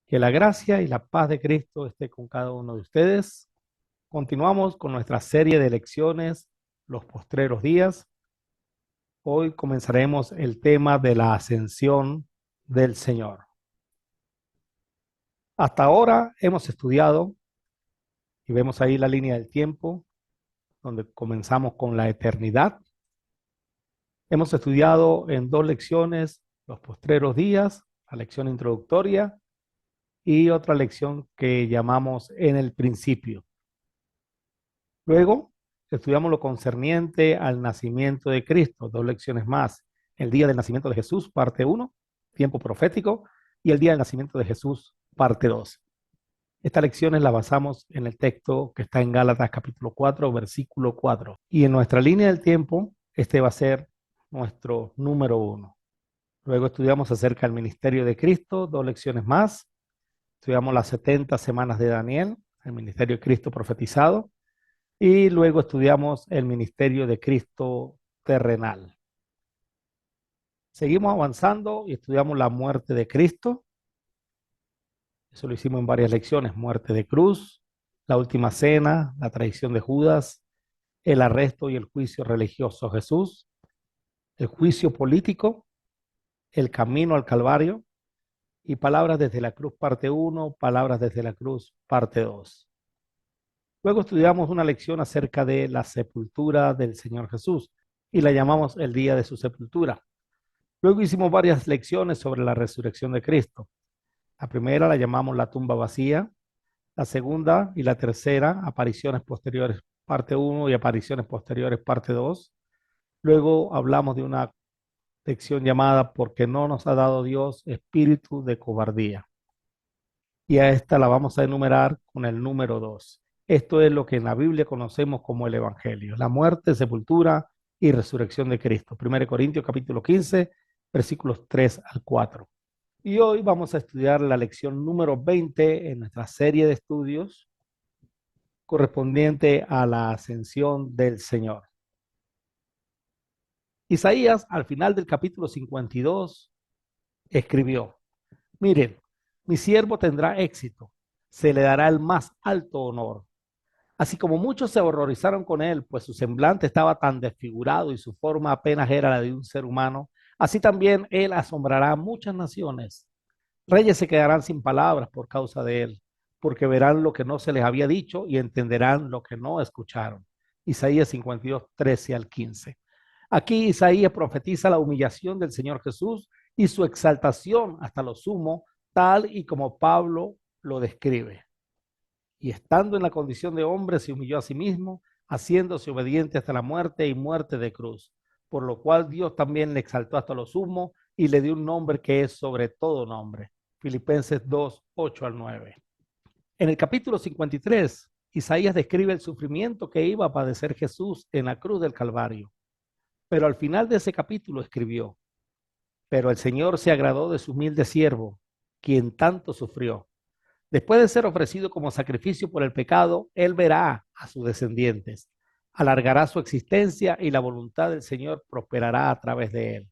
Que la gracia y la paz de Cristo esté con cada uno de ustedes. Continuamos con nuestra serie de lecciones, los postreros días. Hoy comenzaremos el tema de la ascensión del Señor. Hasta ahora hemos estudiado, y vemos ahí la línea del tiempo, donde comenzamos con la eternidad. Hemos estudiado en 2 lecciones los postreros días, la lección introductoria y otra lección que llamamos en el principio. Luego estudiamos lo concerniente al nacimiento de Cristo, 2 lecciones más. El día del nacimiento de Jesús, parte 1, tiempo profético, y el día del nacimiento de Jesús, parte 2. Estas lecciones las basamos en el texto que está en Gálatas capítulo 4, versículo 4. Y en nuestra línea del tiempo, este va a ser nuestro número 1. Luego estudiamos acerca del ministerio de Cristo, 2 lecciones más. Estudiamos las 70 semanas de Daniel, el ministerio de Cristo profetizado. Y luego estudiamos el ministerio de Cristo terrenal. Seguimos avanzando y estudiamos la muerte de Cristo. Eso lo hicimos en varias lecciones. Muerte de cruz, la última cena, la traición de Judas, el arresto y el juicio religioso de Jesús, el juicio político, el camino al Calvario y palabras desde la cruz parte 1, palabras desde la cruz parte 2. Luego estudiamos una lección acerca de la sepultura del Señor Jesús y la llamamos el día de su sepultura. Luego hicimos varias lecciones sobre la resurrección de Cristo. La primera la llamamos la tumba vacía, la segunda y la tercera, apariciones posteriores parte 1 y apariciones posteriores parte 2. Luego hablamos de una lección llamada porque no nos ha dado Dios espíritu de cobardía. Y a esta la vamos a enumerar con el número 2. Esto es lo que en la Biblia conocemos como el Evangelio, la muerte, sepultura y resurrección de Cristo. 1 Corintios capítulo 15, versículos 3 al 4. Y hoy vamos a estudiar la lección número 20 en nuestra serie de estudios correspondiente a la ascensión del Señor. Isaías, al final del capítulo 52, escribió: miren, mi siervo tendrá éxito, se le dará el más alto honor. Así como muchos se horrorizaron con él, pues su semblante estaba tan desfigurado y su forma apenas era la de un ser humano, así también él asombrará a muchas naciones. Reyes se quedarán sin palabras por causa de él, porque verán lo que no se les había dicho y entenderán lo que no escucharon. Isaías 52, 13 al 15. Aquí Isaías profetiza la humillación del Señor Jesús y su exaltación hasta lo sumo, tal y como Pablo lo describe. Y estando en la condición de hombre, se humilló a sí mismo, haciéndose obediente hasta la muerte y muerte de cruz, por lo cual Dios también le exaltó hasta lo sumo y le dio un nombre que es sobre todo nombre. Filipenses 2, 8 al 9. En el capítulo 53, Isaías describe el sufrimiento que iba a padecer Jesús en la cruz del Calvario. Pero al final de ese capítulo escribió: pero el Señor se agradó de su humilde siervo, quien tanto sufrió. Después de ser ofrecido como sacrificio por el pecado, él verá a sus descendientes, alargará su existencia y la voluntad del Señor prosperará a través de él.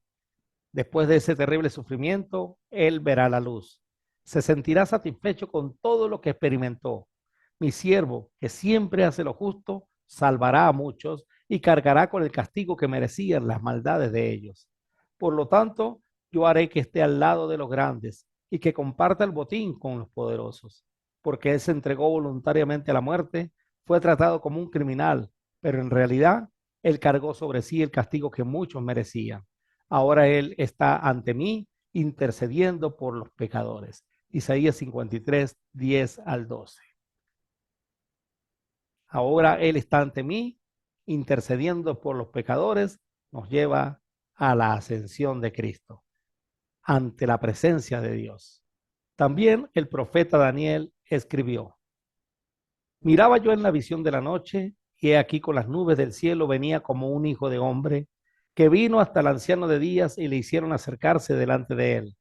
Después de ese terrible sufrimiento, él verá la luz. Se sentirá satisfecho con todo lo que experimentó. Mi siervo, que siempre hace lo justo, salvará a muchos y cargará con el castigo que merecían las maldades de ellos. Por lo tanto, yo haré que esté al lado de los grandes y que comparta el botín con los poderosos, porque él se entregó voluntariamente a la muerte, fue tratado como un criminal, pero en realidad él cargó sobre sí el castigo que muchos merecían. Ahora él está ante mí intercediendo por los pecadores. Isaías 53, 10 al 12. Ahora él está ante mí intercediendo por los pecadores, nos lleva a la ascensión de Cristo, ante la presencia de Dios. También el profeta Daniel escribió: miraba yo en la visión de la noche, y he aquí con las nubes del cielo venía como un hijo de hombre, que vino hasta el anciano de días y le hicieron acercarse delante de él.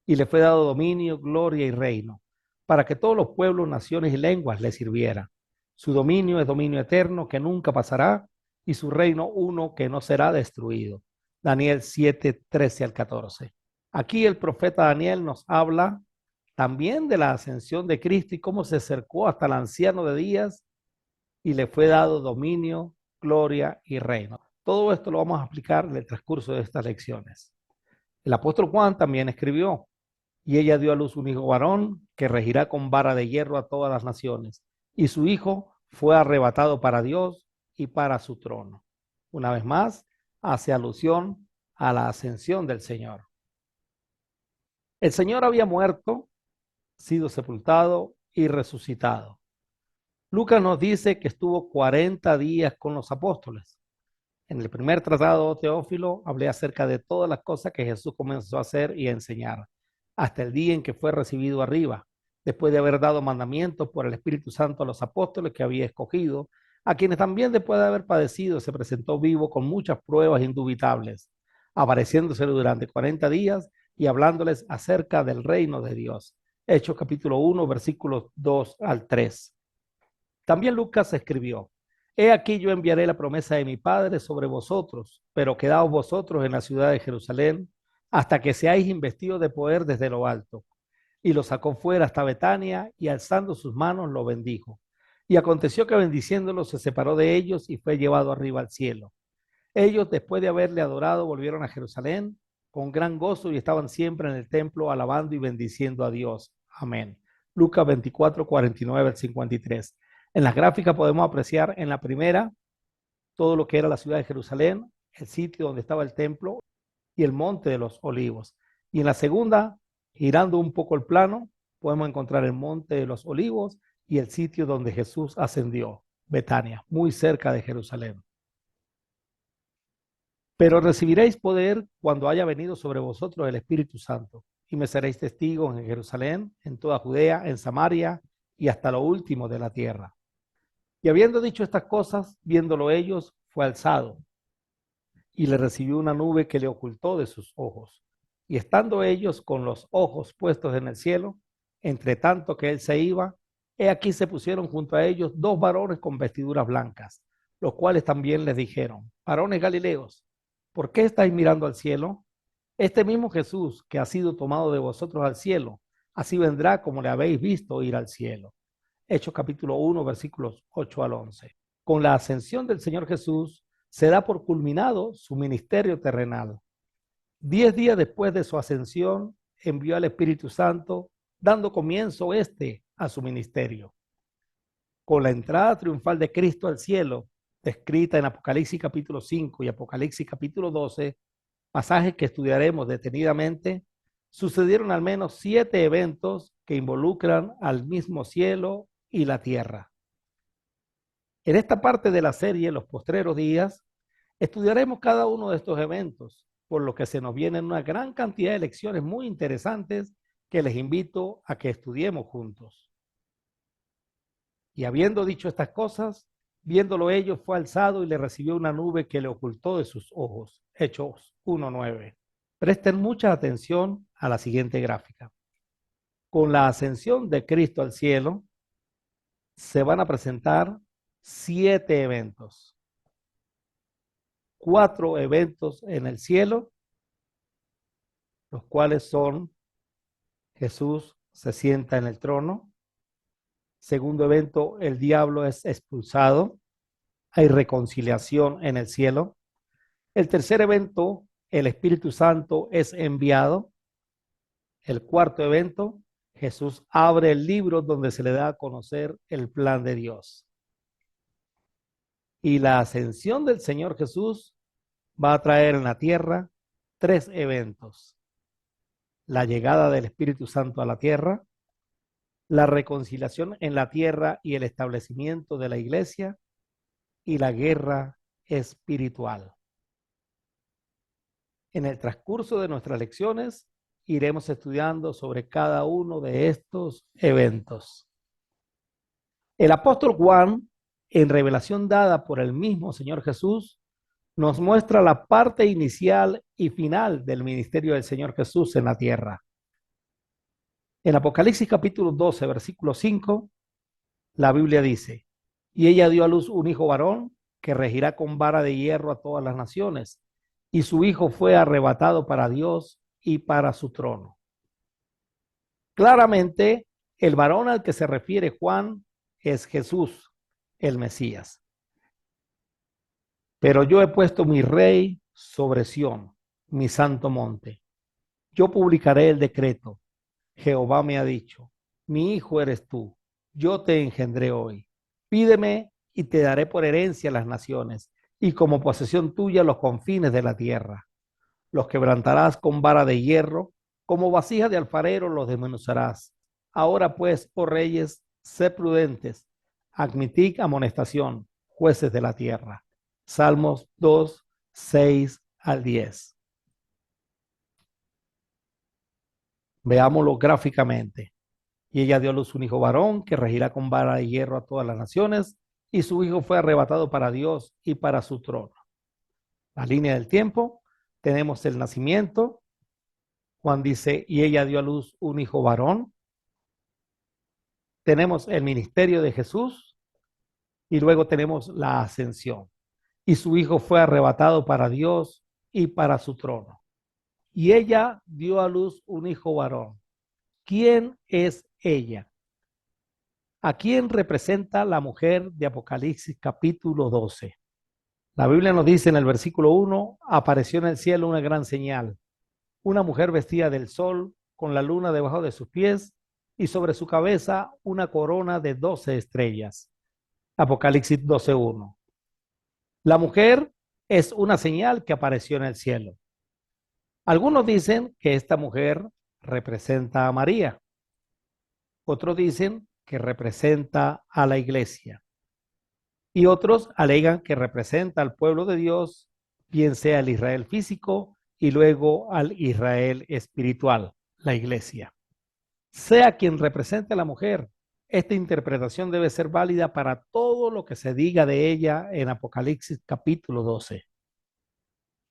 Y le fue dado dominio, gloria y reino, para que todos los pueblos, naciones y lenguas le sirvieran. Su dominio es dominio eterno que nunca pasará, y su reino uno que no será destruido. Daniel 7, 13 al 14. Aquí el profeta Daniel nos habla también de la ascensión de Cristo y cómo se acercó hasta el anciano de días y le fue dado dominio, gloria y reino. Todo esto lo vamos a explicar en el transcurso de estas lecciones. El apóstol Juan también escribió: y ella dio a luz un hijo varón que regirá con vara de hierro a todas las naciones. Y su hijo fue arrebatado para Dios y para su trono. Una vez más, hace alusión a la ascensión del Señor. El Señor había muerto, sido sepultado y resucitado. Lucas nos dice que estuvo 40 días con los apóstoles. En el primer tratado, Teófilo, hablé acerca de todas las cosas que Jesús comenzó a hacer y a enseñar, hasta el día en que fue recibido arriba, después de haber dado mandamientos por el Espíritu Santo a los apóstoles que había escogido, a quienes también después de haber padecido se presentó vivo con muchas pruebas indubitables, apareciéndosele durante 40 días y hablándoles acerca del reino de Dios. Hechos capítulo 1, versículos 2 al 3. También Lucas escribió: he aquí yo enviaré la promesa de mi Padre sobre vosotros, pero quedaos vosotros en la ciudad de Jerusalén hasta que seáis investidos de poder desde lo alto. Y lo sacó fuera hasta Betania y alzando sus manos lo bendijo. Y aconteció que bendiciéndolo se separó de ellos y fue llevado arriba al cielo. Ellos, después de haberle adorado, volvieron a Jerusalén con gran gozo y estaban siempre en el templo alabando y bendiciendo a Dios. Amén. Lucas 24, 49 al 53. En las gráficas podemos apreciar en la primera todo lo que era la ciudad de Jerusalén, el sitio donde estaba el templo y el monte de los olivos. Y en la segunda, girando un poco el plano, podemos encontrar el monte de los olivos y el sitio donde Jesús ascendió, Betania, muy cerca de Jerusalén. Pero recibiréis poder cuando haya venido sobre vosotros el Espíritu Santo, y me seréis testigos en Jerusalén, en toda Judea, en Samaria y hasta lo último de la tierra. Y habiendo dicho estas cosas, viéndolo ellos, fue alzado, y le recibió una nube que le ocultó de sus ojos. Y estando ellos con los ojos puestos en el cielo, entre tanto que él se iba, he aquí se pusieron junto a ellos dos varones con vestiduras blancas, los cuales también les dijeron: varones Galileos, ¿por qué estáis mirando al cielo? Este mismo Jesús que ha sido tomado de vosotros al cielo, así vendrá como le habéis visto ir al cielo. Hechos capítulo 1, versículos 8 al 11. Con la ascensión del Señor Jesús, se da por culminado su ministerio terrenal. 10 días después de su ascensión, envió al Espíritu Santo, dando comienzo a su ministerio. Con la entrada triunfal de Cristo al cielo, descrita en Apocalipsis capítulo 5 y Apocalipsis capítulo 12, pasajes que estudiaremos detenidamente, sucedieron al menos 7 eventos que involucran al mismo cielo y la tierra. En esta parte de la serie, los postreros días, estudiaremos cada uno de estos eventos, por lo que se nos vienen una gran cantidad de lecciones muy interesantes que les invito a que estudiemos juntos. Y habiendo dicho estas cosas, viéndolo ellos, fue alzado y le recibió una nube que le ocultó de sus ojos. Hechos 1:9. Presten mucha atención a la siguiente gráfica. Con la ascensión de Cristo al cielo, se van a presentar 7 eventos. 4 eventos en el cielo, los cuales son: Jesús se sienta en el trono. Segundo evento, el diablo es expulsado. Hay reconciliación en el cielo. El tercer evento, el Espíritu Santo es enviado. El cuarto evento, Jesús abre el libro donde se le da a conocer el plan de Dios. Y la ascensión del Señor Jesús va a traer en la tierra 3 eventos: la llegada del Espíritu Santo a la tierra, la reconciliación en la tierra y el establecimiento de la iglesia, y la guerra espiritual. En el transcurso de nuestras lecciones iremos estudiando sobre cada uno de estos eventos. El apóstol Juan, en revelación dada por el mismo Señor Jesús, nos muestra la parte inicial y final del ministerio del Señor Jesús en la tierra. En Apocalipsis capítulo 12, versículo 5, la Biblia dice: y ella dio a luz un hijo varón que regirá con vara de hierro a todas las naciones, y su hijo fue arrebatado para Dios y para su trono. Claramente, el varón al que se refiere Juan es Jesús, el Mesías. Pero yo he puesto mi rey sobre Sión, mi santo monte. Yo publicaré el decreto. Jehová me ha dicho, mi hijo eres tú, yo te engendré hoy. Pídeme y te daré por herencia las naciones, y como posesión tuya los confines de la tierra. Los quebrantarás con vara de hierro, como vasija de alfarero los desmenuzarás. Ahora pues, oh reyes, sed prudentes, admitid amonestación, jueces de la tierra. Salmos 2, 6 al 10. Veámoslo gráficamente. Y ella dio a luz un hijo varón que regirá con vara de hierro a todas las naciones, y su hijo fue arrebatado para Dios y para su trono. La línea del tiempo, tenemos el nacimiento. Juan dice, y ella dio a luz un hijo varón. Tenemos el ministerio de Jesús y luego tenemos la ascensión. Y su hijo fue arrebatado para Dios y para su trono. Y ella dio a luz un hijo varón. ¿Quién es ella? ¿A quién representa la mujer de Apocalipsis capítulo 12? La Biblia nos dice en el versículo 1, apareció en el cielo una gran señal, una mujer vestida del sol, con la luna debajo de sus pies y sobre su cabeza una corona de 12 estrellas. Apocalipsis 12:1. La mujer es una señal que apareció en el cielo. Algunos dicen que esta mujer representa a María. Otros dicen que representa a la iglesia. Y otros alegan que representa al pueblo de Dios, bien sea el Israel físico y luego al Israel espiritual, la iglesia. Sea quien represente a la mujer, esta interpretación debe ser válida para todo lo que se diga de ella en Apocalipsis capítulo 12.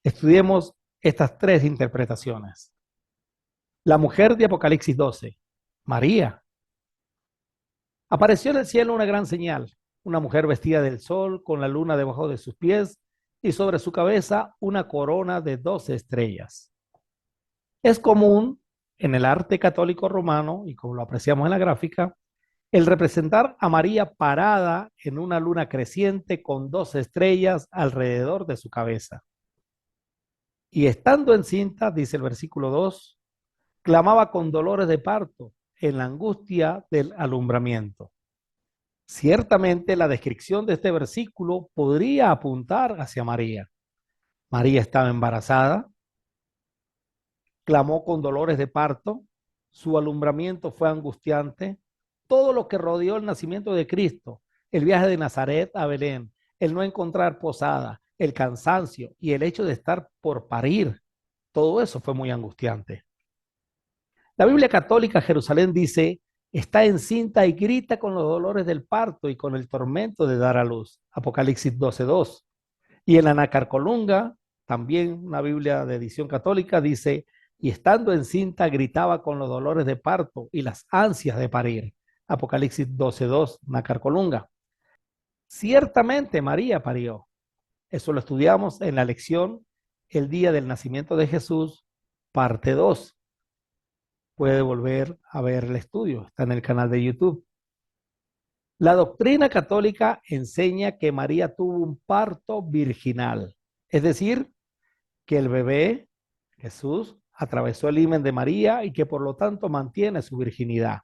Estudiemos estas tres interpretaciones. La mujer de Apocalipsis 12, María. Apareció en el cielo una gran señal, una mujer vestida del sol, con la luna debajo de sus pies y sobre su cabeza una corona de 12 estrellas. Es común en el arte católico romano, y como lo apreciamos en la gráfica, el representar a María parada en una luna creciente con 12 estrellas alrededor de su cabeza. Y estando encinta, dice el versículo 2, clamaba con dolores de parto en la angustia del alumbramiento. Ciertamente la descripción de este versículo podría apuntar hacia María. María estaba embarazada, clamó con dolores de parto, su alumbramiento fue angustiante, todo lo que rodeó el nacimiento de Cristo, el viaje de Nazaret a Belén, el no encontrar posada, el cansancio y el hecho de estar por parir, todo eso fue muy angustiante. La Biblia Católica Jerusalén dice, está encinta y grita con los dolores del parto y con el tormento de dar a luz. Apocalipsis 12:2. Y en la Nacarcolunga, también una Biblia de edición católica, dice, y estando encinta gritaba con los dolores de parto y las ansias de parir. Apocalipsis 12:2, Nacarcolunga. Ciertamente María parió. Eso lo estudiamos en la lección El día del nacimiento de Jesús, parte 2. Puede volver a ver el estudio, está en el canal de YouTube. La doctrina católica enseña que María tuvo un parto virginal, es decir, que el bebé, Jesús, atravesó el himen de María y que por lo tanto mantiene su virginidad.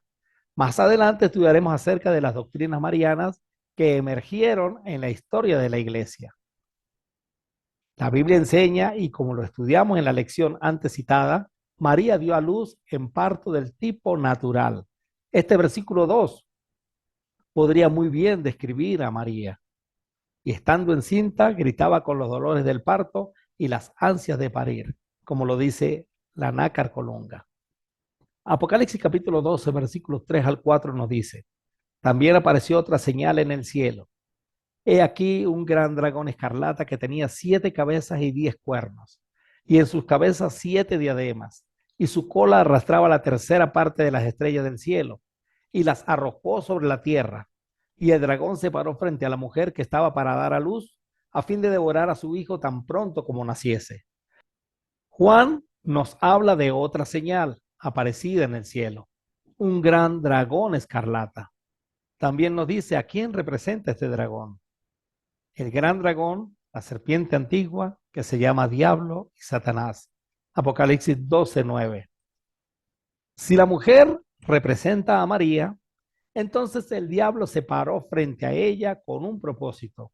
Más adelante estudiaremos acerca de las doctrinas marianas que emergieron en la historia de la iglesia. La Biblia enseña, y como lo estudiamos en la lección antes citada, María dio a luz en parto del tipo natural. Este versículo 2 podría muy bien describir a María. Y estando encinta, gritaba con los dolores del parto y las ansias de parir, como lo dice la nácar colunga. Apocalipsis capítulo 12, versículos 3 al 4 nos dice, también apareció otra señal en el cielo. He aquí un gran dragón escarlata que tenía 7 cabezas y 10 cuernos, y en sus cabezas 7 diademas, y su cola arrastraba la tercera parte de las estrellas del cielo, y las arrojó sobre la tierra. Y el dragón se paró frente a la mujer que estaba para dar a luz, a fin de devorar a su hijo tan pronto como naciese. Juan nos habla de otra señal aparecida en el cielo. un gran dragón escarlata. También nos dice a quién representa este dragón. El gran dragón, la serpiente antigua, que se llama Diablo y Satanás. Apocalipsis 12:9. Si la mujer representa a María, entonces el diablo se paró frente a ella con un propósito: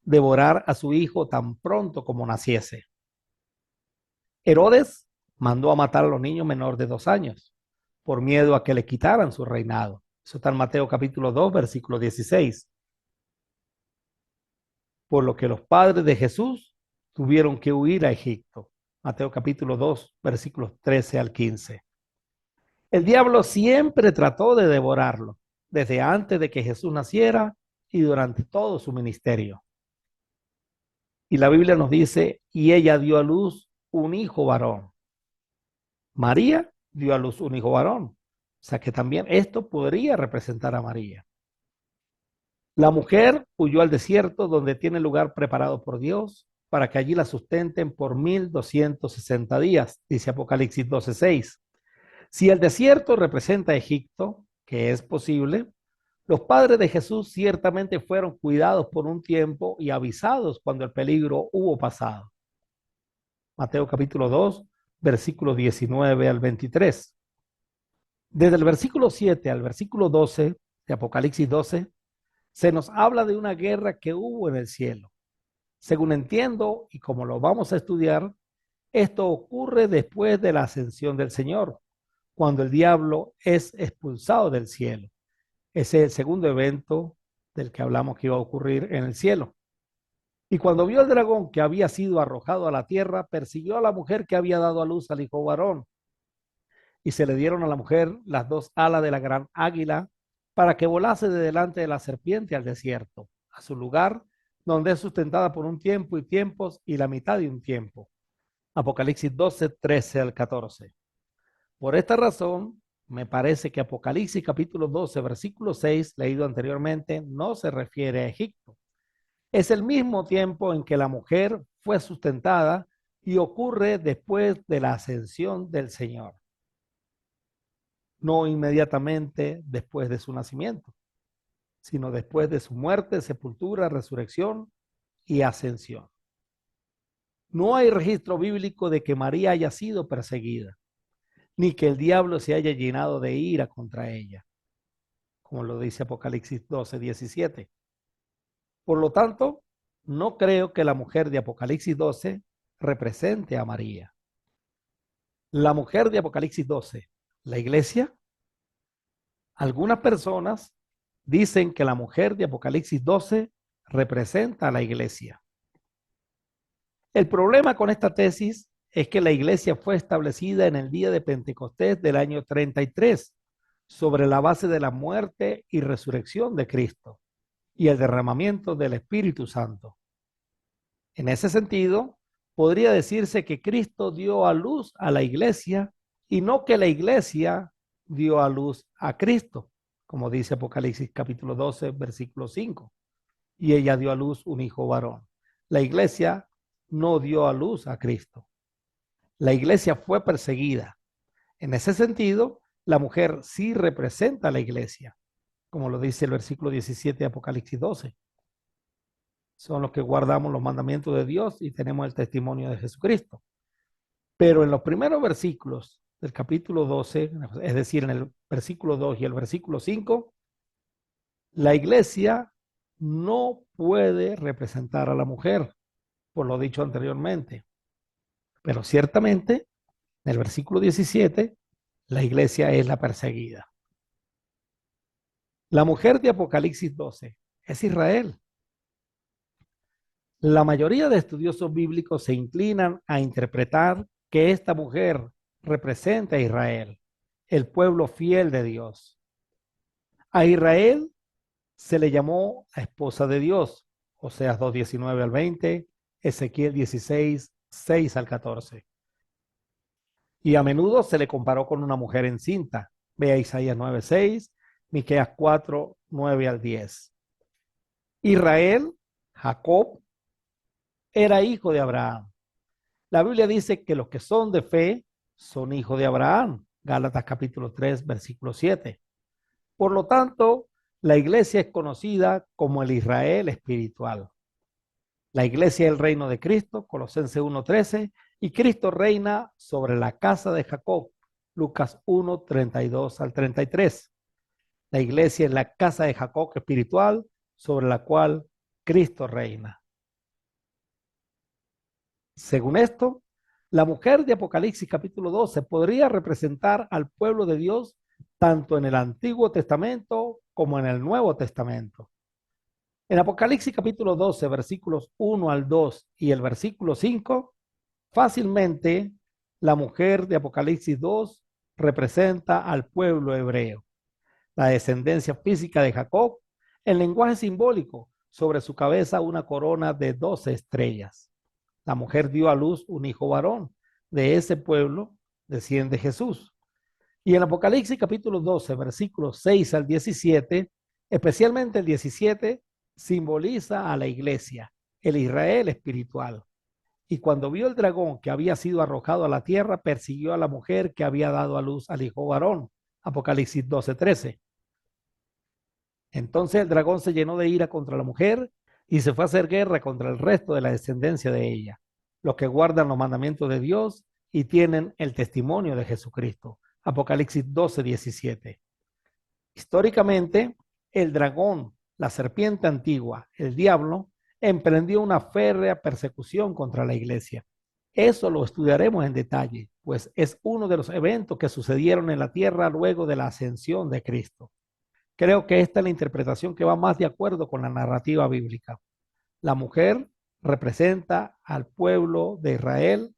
devorar a su hijo tan pronto como naciese. Herodes mandó a matar a los niños menores de 2 años por miedo a que le quitaran su reinado. Eso está en Mateo capítulo 2, versículo 16. Por lo que los padres de Jesús tuvieron que huir a Egipto. Mateo capítulo 2, versículos 13 al 15. El diablo siempre trató de devorarlo, desde antes de que Jesús naciera y durante todo su ministerio. Y la Biblia nos dice, y ella dio a luz un hijo varón. María dio a luz un hijo varón. O sea que también esto podría representar a María. La mujer huyó al desierto donde tiene lugar preparado por Dios para que allí la sustenten por 1260 días, dice Apocalipsis 12:6. Si el desierto representa a Egipto, que es posible, los padres de Jesús ciertamente fueron cuidados por un tiempo y avisados cuando el peligro hubo pasado. Mateo capítulo 2, versículos 19 al 23. Desde el versículo 7 al versículo 12 de Apocalipsis 12, se nos habla de una guerra que hubo en el cielo. Según entiendo y como lo vamos a estudiar, esto ocurre después de la ascensión del Señor, cuando el diablo es expulsado del cielo. Ese es el segundo evento del que hablamos que iba a ocurrir en el cielo. Y cuando vio el dragón que había sido arrojado a la tierra, persiguió a la mujer que había dado a luz al hijo varón. Y se le dieron a la mujer las 2 alas de la gran águila para que volase de delante de la serpiente al desierto, a su lugar, donde es sustentada por un tiempo y tiempos y la mitad de un tiempo. Apocalipsis 12, 13 al 14. Por esta razón, me parece que Apocalipsis capítulo 12, versículo 6, leído anteriormente, no se refiere a Egipto. Es el mismo tiempo en que la mujer fue sustentada y ocurre después de la ascensión del Señor, no inmediatamente después de su nacimiento, sino después de su muerte, sepultura, resurrección y ascensión. No hay registro bíblico de que María haya sido perseguida, ni que el diablo se haya llenado de ira contra ella, como lo dice Apocalipsis 12, 17. Por lo tanto, no creo que la mujer de Apocalipsis 12 represente a María. La mujer de Apocalipsis 12, la iglesia. Algunas personas dicen que la mujer de Apocalipsis 12 representa a la iglesia. El problema con esta tesis es que la iglesia fue establecida en el día de Pentecostés del año 33 sobre la base de la muerte y resurrección de Cristo y el derramamiento del Espíritu Santo. En ese sentido, podría decirse que Cristo dio a luz a la iglesia y no que la iglesia dio a luz a Cristo, como dice Apocalipsis capítulo 12, versículo 5. Y ella dio a luz un hijo varón. La iglesia no dio a luz a Cristo. La iglesia fue perseguida. En ese sentido, la mujer sí representa a la iglesia, como lo dice el versículo 17 de Apocalipsis 12. Son los que guardamos los mandamientos de Dios y tenemos el testimonio de Jesucristo. Pero en los primeros versículos del capítulo 12, es decir, en el versículo 2 y el versículo 5, la iglesia no puede representar a la mujer, por lo dicho anteriormente. Pero ciertamente, en el versículo 17, la iglesia es la perseguida. La mujer de Apocalipsis 12 es Israel. La mayoría de estudiosos bíblicos se inclinan a interpretar que esta mujer representa a Israel, el pueblo fiel de Dios. A Israel se le llamó la esposa de Dios, Oseas 2:19 al 20, Ezequiel 16, 6 al 14. Y a menudo se le comparó con una mujer encinta. Vea Isaías 9:6, Miqueas 4:9 al 10. Israel, Jacob, era hijo de Abraham. La Biblia dice que los que son de fe son hijos de Abraham. Gálatas capítulo 3, versículo 7. Por lo tanto, la iglesia es conocida como el Israel espiritual. La iglesia es el reino de Cristo, Colosenses 1:13, y Cristo reina sobre la casa de Jacob, Lucas 1:32 al 33. La iglesia es la casa de Jacob espiritual sobre la cual Cristo reina. Según esto, la mujer de Apocalipsis capítulo 12 podría representar al pueblo de Dios tanto en el Antiguo Testamento como en el Nuevo Testamento. En Apocalipsis capítulo 12, versículos 1 al 2 y el versículo 5, fácilmente la mujer de Apocalipsis 2 representa al pueblo hebreo, la descendencia física de Jacob, en lenguaje simbólico, sobre su cabeza una corona de 12 estrellas. La mujer dio a luz un hijo varón. De ese pueblo desciende Jesús. Y en Apocalipsis capítulo 12, versículos 6 al 17, especialmente el 17, simboliza a la iglesia, el Israel espiritual. Y cuando vio el dragón que había sido arrojado a la tierra, persiguió a la mujer que había dado a luz al hijo varón. Apocalipsis 12:13. Entonces el dragón se llenó de ira contra la mujer y se fue a hacer guerra contra el resto de la descendencia de ella, los que guardan los mandamientos de Dios y tienen el testimonio de Jesucristo. Apocalipsis 12:17. Históricamente, el dragón, la serpiente antigua, el diablo, emprendió una férrea persecución contra la iglesia. Eso lo estudiaremos en detalle, pues es uno de los eventos que sucedieron en la tierra luego de la ascensión de Cristo. Creo que esta es la interpretación que va más de acuerdo con la narrativa bíblica. La mujer representa al pueblo de Israel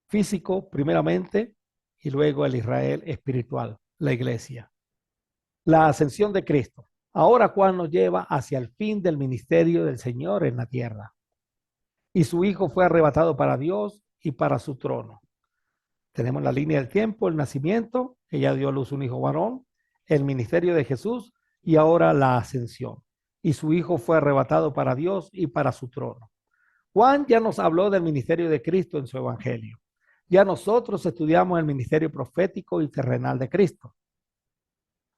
físico primeramente y luego el Israel espiritual, la iglesia. La ascensión de Cristo. Ahora Juan nos lleva hacia el fin del ministerio del Señor en la tierra. Y su hijo fue arrebatado para Dios y para su trono. Tenemos la línea del tiempo, el nacimiento, ella dio a luz un hijo varón, el ministerio de Jesús y ahora la ascensión. Y su hijo fue arrebatado para Dios y para su trono. Juan ya nos habló del ministerio de Cristo en su evangelio. Ya nosotros estudiamos el ministerio profético y terrenal de Cristo.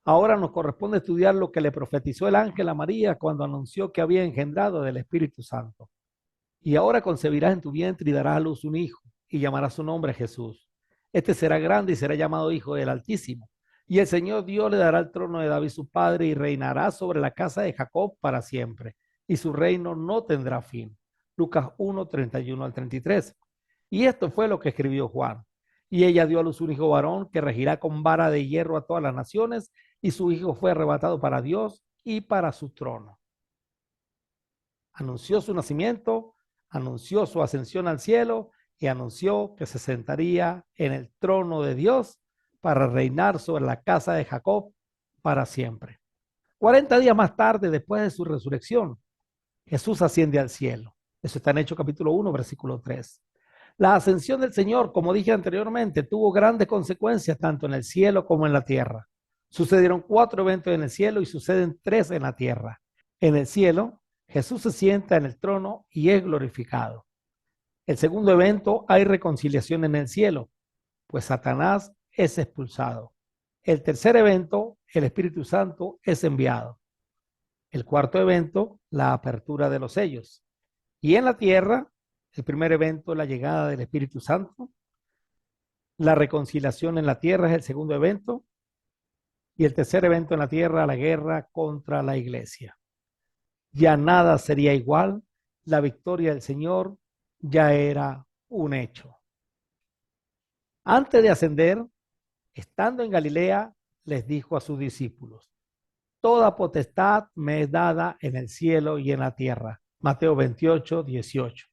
Ahora nos corresponde estudiar lo que le profetizó el ángel a María cuando anunció que había engendrado del Espíritu Santo. Y ahora concebirás en tu vientre y darás a luz un hijo y llamarás su nombre Jesús. Este será grande y será llamado Hijo del Altísimo. Y el Señor Dios le dará el trono de David su padre y reinará sobre la casa de Jacob para siempre. Y su reino no tendrá fin. Lucas 1, 31 al 33. Y esto fue lo que escribió Juan. Y ella dio a luz un hijo varón que regirá con vara de hierro a todas las naciones, y su hijo fue arrebatado para Dios y para su trono. Anunció su nacimiento, anunció su ascensión al cielo y anunció que se sentaría en el trono de Dios para reinar sobre la casa de Jacob para siempre. 40 días más tarde, después de su resurrección, Jesús asciende al cielo. Eso está en Hechos capítulo 1, versículo 3. La ascensión del Señor, como dije anteriormente, tuvo grandes consecuencias tanto en el cielo como en la tierra. Sucedieron 4 eventos en el cielo y suceden 3 en la tierra. En el cielo, Jesús se sienta en el trono y es glorificado. El segundo evento, hay reconciliación en el cielo, pues Satanás es expulsado. El tercer evento, el Espíritu Santo es enviado. El cuarto evento, la apertura de los sellos. Y en la tierra, el primer evento, la llegada del Espíritu Santo. La reconciliación en la tierra es el segundo evento. Y el tercer evento en la tierra, la guerra contra la iglesia. Ya nada sería igual. La victoria del Señor ya era un hecho. Antes de ascender, estando en Galilea, les dijo a sus discípulos: toda potestad me es dada en el cielo y en la tierra. Mateo 28, 18.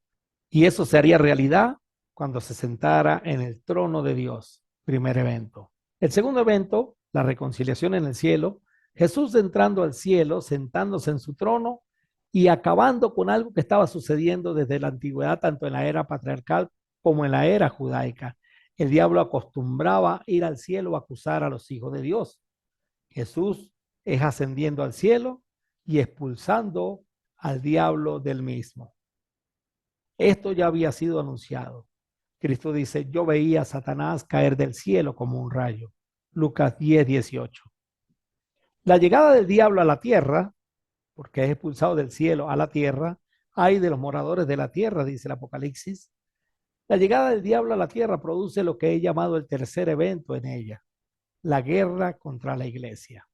Y eso se haría realidad cuando se sentara en el trono de Dios. Primer evento. El segundo evento, la reconciliación en el cielo. Jesús entrando al cielo, sentándose en su trono y acabando con algo que estaba sucediendo desde la antigüedad, tanto en la era patriarcal como en la era judaica. El diablo acostumbraba ir al cielo a acusar a los hijos de Dios. Jesús es ascendiendo al cielo y expulsando al diablo del mismo. Esto ya había sido anunciado. Cristo dice, yo veía a Satanás caer del cielo como un rayo. Lucas 10:18. La llegada del diablo a la tierra, porque es expulsado del cielo a la tierra, hay de los moradores de la tierra, dice el Apocalipsis. La llegada del diablo a la tierra produce lo que he llamado el tercer evento en ella, la guerra contra la iglesia.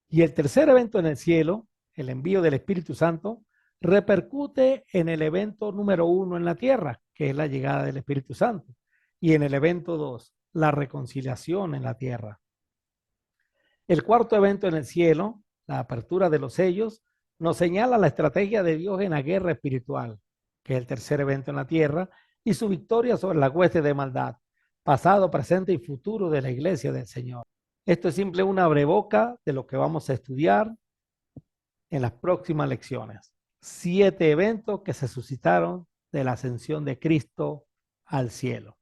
Y el tercer evento en el cielo, el envío del Espíritu Santo, repercute en el evento número 1 en la tierra, que es la llegada del Espíritu Santo, y en el evento 2, la reconciliación en la tierra. El cuarto evento en el cielo, la apertura de los sellos, nos señala la estrategia de Dios en la guerra espiritual, que es el tercer evento en la tierra, y su victoria sobre la hueste de maldad, pasado, presente y futuro de la iglesia del Señor. Esto es simple una abreboca de lo que vamos a estudiar en las próximas lecciones. 7 eventos que se suscitaron de la ascensión de Cristo al cielo.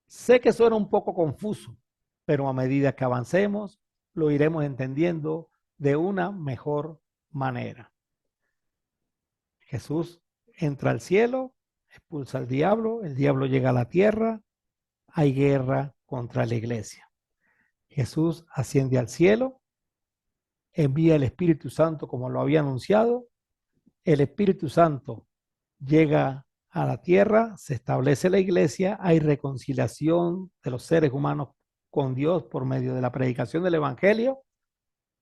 Sé que suena un poco confuso, pero a medida que avancemos, lo iremos entendiendo de una mejor manera. Jesús entra al cielo, expulsa al diablo, el diablo llega a la tierra, hay guerra contra la iglesia. Jesús asciende al cielo, envía el Espíritu Santo como lo había anunciado, el Espíritu Santo llega a la tierra, se establece la iglesia, hay reconciliación de los seres humanos con Dios por medio de la predicación del Evangelio.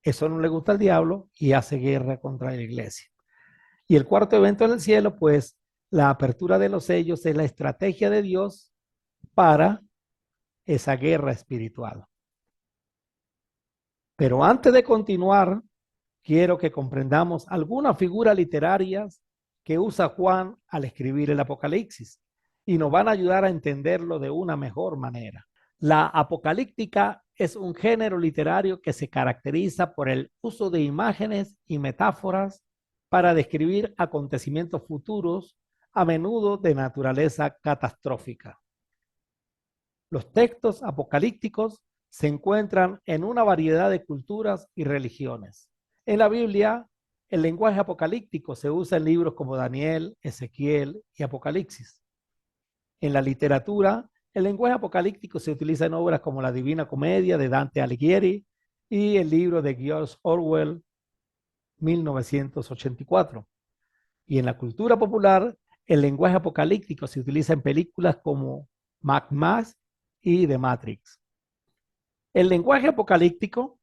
Eso no le gusta al diablo y hace guerra contra la iglesia. Y el cuarto evento en el cielo, pues la apertura de los sellos es la estrategia de Dios para esa guerra espiritual. Pero antes de continuar, quiero que comprendamos algunas figuras literarias que usa Juan al escribir el Apocalipsis y nos van a ayudar a entenderlo de una mejor manera. La apocalíptica es un género literario que se caracteriza por el uso de imágenes y metáforas para describir acontecimientos futuros, a menudo de naturaleza catastrófica. Los textos apocalípticos se encuentran en una variedad de culturas y religiones. En la Biblia, el lenguaje apocalíptico se usa en libros como Daniel, Ezequiel y Apocalipsis. En la literatura, el lenguaje apocalíptico se utiliza en obras como La Divina Comedia de Dante Alighieri y el libro de George Orwell, 1984. Y en la cultura popular, el lenguaje apocalíptico se utiliza en películas como Mad Max y The Matrix. El lenguaje apocalíptico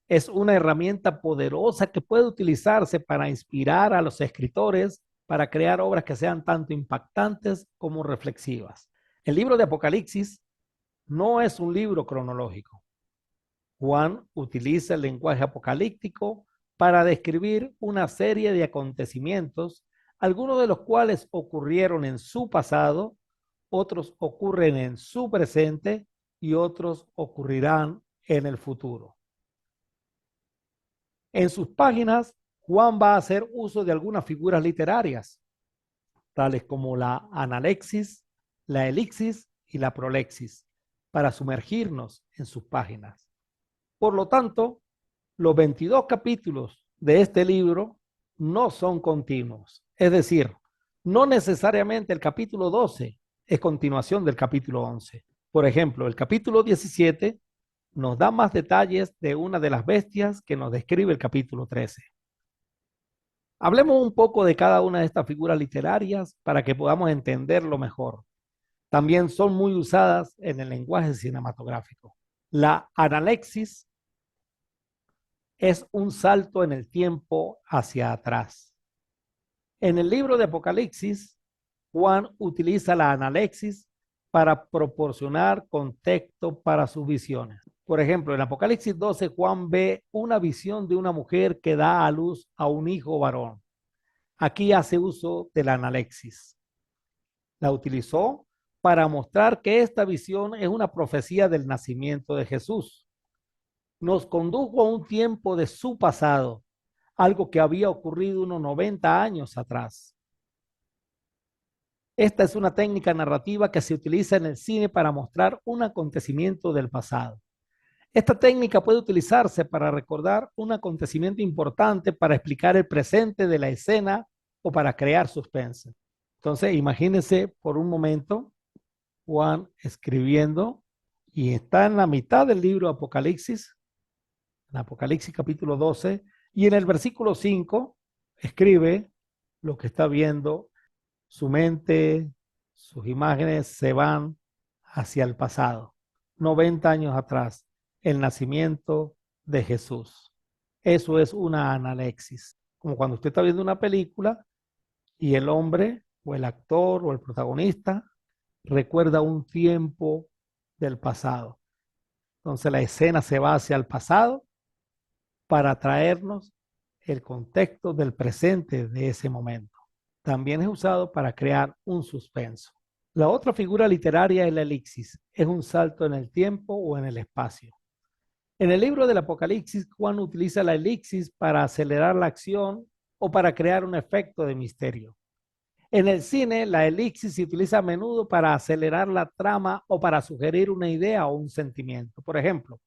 es una herramienta poderosa que puede utilizarse para inspirar a los escritores para crear obras que sean tanto impactantes como reflexivas. El libro de Apocalipsis no es un libro cronológico. Juan utiliza el lenguaje apocalíptico para describir una serie de acontecimientos, algunos de los cuales ocurrieron en su pasado, otros ocurren en su presente y otros ocurrirán en el futuro. En sus páginas, Juan va a hacer uso de algunas figuras literarias, tales como la analexis, la elixis y la prolexis, para sumergirnos en sus páginas. Por lo tanto, los 22 capítulos de este libro no son continuos. Es decir, no necesariamente el capítulo 12 es continuación del capítulo 11. Por ejemplo, el capítulo 17 nos da más detalles de una de las bestias que nos describe el capítulo 13. Hablemos un poco de cada una de estas figuras literarias para que podamos entenderlo mejor. También son muy usadas en el lenguaje cinematográfico. La analexis es un salto en el tiempo hacia atrás. En el libro de Apocalipsis, Juan utiliza la analexis para proporcionar contexto para sus visiones. Por ejemplo, en Apocalipsis 12, Juan ve una visión de una mujer que da a luz a un hijo varón. Aquí hace uso de la analexis. La utilizó para mostrar que esta visión es una profecía del nacimiento de Jesús. Nos condujo a un tiempo de su pasado, algo que había ocurrido unos 90 años atrás. Esta es una técnica narrativa que se utiliza en el cine para mostrar un acontecimiento del pasado. Esta técnica puede utilizarse para recordar un acontecimiento importante, para explicar el presente de la escena o para crear suspense. Entonces, imagínense por un momento Juan escribiendo y está en la mitad del libro de Apocalipsis, en Apocalipsis capítulo 12, y en el versículo 5 escribe lo que está viendo. Su mente, sus imágenes se van hacia el pasado, 90 años atrás, el nacimiento de Jesús. Eso es una analexis, como cuando usted está viendo una película y el hombre o el actor o el protagonista recuerda un tiempo del pasado. Entonces la escena se va hacia el pasado para traernos el contexto del presente de ese momento. También es usado para crear un suspenso. La otra figura literaria es la elipsis. Es un salto en el tiempo o en el espacio. En el libro del Apocalipsis, Juan utiliza la elipsis para acelerar la acción o para crear un efecto de misterio. En el cine, la elipsis se utiliza a menudo para acelerar la trama o para sugerir una idea o un sentimiento. Por ejemplo,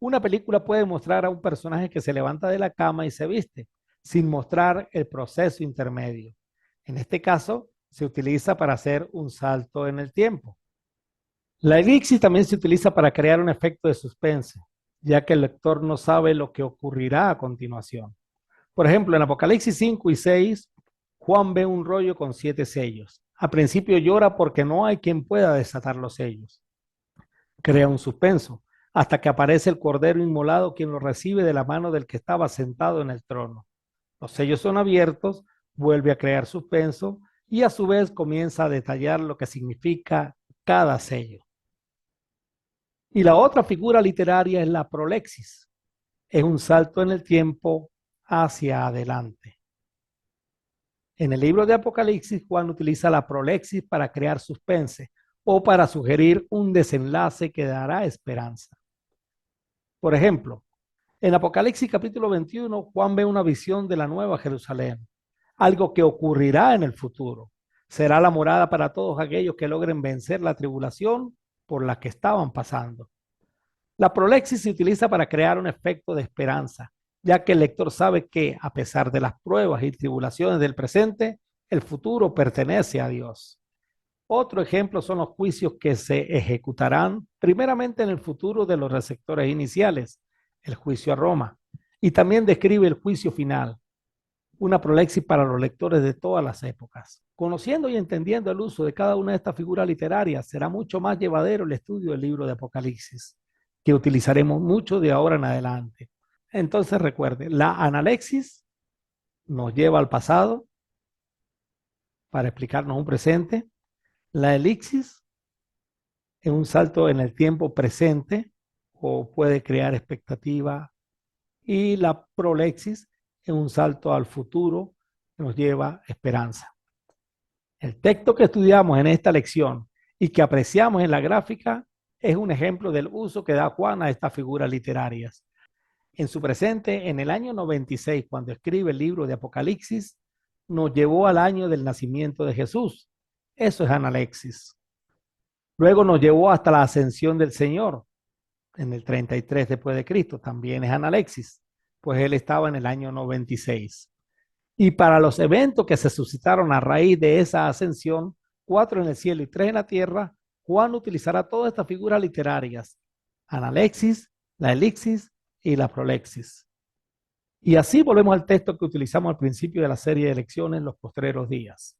una película puede mostrar a un personaje que se levanta de la cama y se viste, sin mostrar el proceso intermedio. En este caso, se utiliza para hacer un salto en el tiempo. La elipsis también se utiliza para crear un efecto de suspense, ya que el lector no sabe lo que ocurrirá a continuación. Por ejemplo, en Apocalipsis 5 y 6, Juan ve un rollo con 7 sellos. Al principio llora porque no hay quien pueda desatar los sellos. Crea un suspenso, hasta que aparece el Cordero Inmolado, quien lo recibe de la mano del que estaba sentado en el trono. Los sellos son abiertos, vuelve a crear suspenso y a su vez comienza a detallar lo que significa cada sello. Y la otra figura literaria es la prolexis. Es un salto en el tiempo hacia adelante. En el libro de Apocalipsis, Juan utiliza la prolexis para crear suspense o para sugerir un desenlace que dará esperanza. Por ejemplo, en Apocalipsis capítulo 21, Juan ve una visión de la nueva Jerusalén, algo que ocurrirá en el futuro. Será la morada para todos aquellos que logren vencer la tribulación por la que estaban pasando. La prolexis se utiliza para crear un efecto de esperanza, ya que el lector sabe que, a pesar de las pruebas y tribulaciones del presente, el futuro pertenece a Dios. Otro ejemplo son los juicios que se ejecutarán primeramente en el futuro de los receptores iniciales, el juicio a Roma, y también describe el juicio final, una prolexis para los lectores de todas las épocas. Conociendo y entendiendo el uso de cada una de estas figuras literarias, será mucho más llevadero el estudio del libro de Apocalipsis, que utilizaremos mucho de ahora en adelante. Entonces recuerde, la analexis nos lleva al pasado para explicarnos un presente. La elipsis es un salto en el tiempo presente o puede crear expectativa. Y la prolexis es un salto al futuro que nos lleva esperanza. El texto que estudiamos en esta lección y que apreciamos en la gráfica es un ejemplo del uso que da Juan a estas figuras literarias. En su presente, en el año 96, cuando escribe el libro de Apocalipsis, nos llevó al año del nacimiento de Jesús. Eso es analexis. Luego nos llevó hasta la ascensión del Señor, en el 33 después de Cristo. También es analexis, pues él estaba en el año 96. Y para los eventos que se suscitaron a raíz de esa ascensión, 4 en el cielo y 3 en la tierra, Juan utilizará todas estas figuras literarias: analexis, la elipsis y la prolexis. Y así volvemos al texto que utilizamos al principio de la serie de lecciones en los postreros días.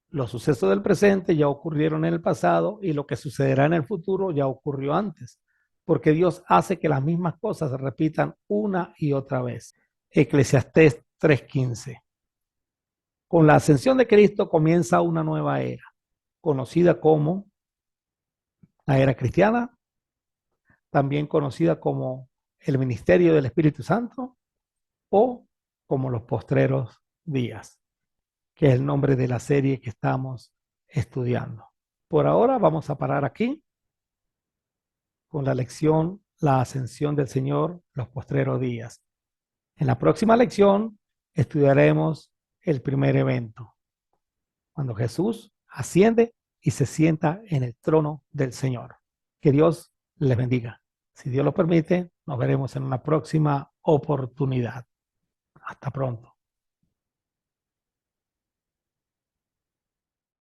Los sucesos del presente ya ocurrieron en el pasado y lo que sucederá en el futuro ya ocurrió antes, porque Dios hace que las mismas cosas se repitan una y otra vez. Eclesiastés 3:15. Con la ascensión de Cristo comienza una nueva era, conocida como la era cristiana, también conocida como el ministerio del Espíritu Santo o como los postreros días, que es el nombre de la serie que estamos estudiando. Por ahora vamos a parar aquí con la lección La ascensión del Señor, los postreros días. En la próxima lección estudiaremos el primer evento, cuando Jesús asciende y se sienta en el trono del Señor. Que Dios les bendiga. Si Dios lo permite, nos veremos en una próxima oportunidad. Hasta pronto.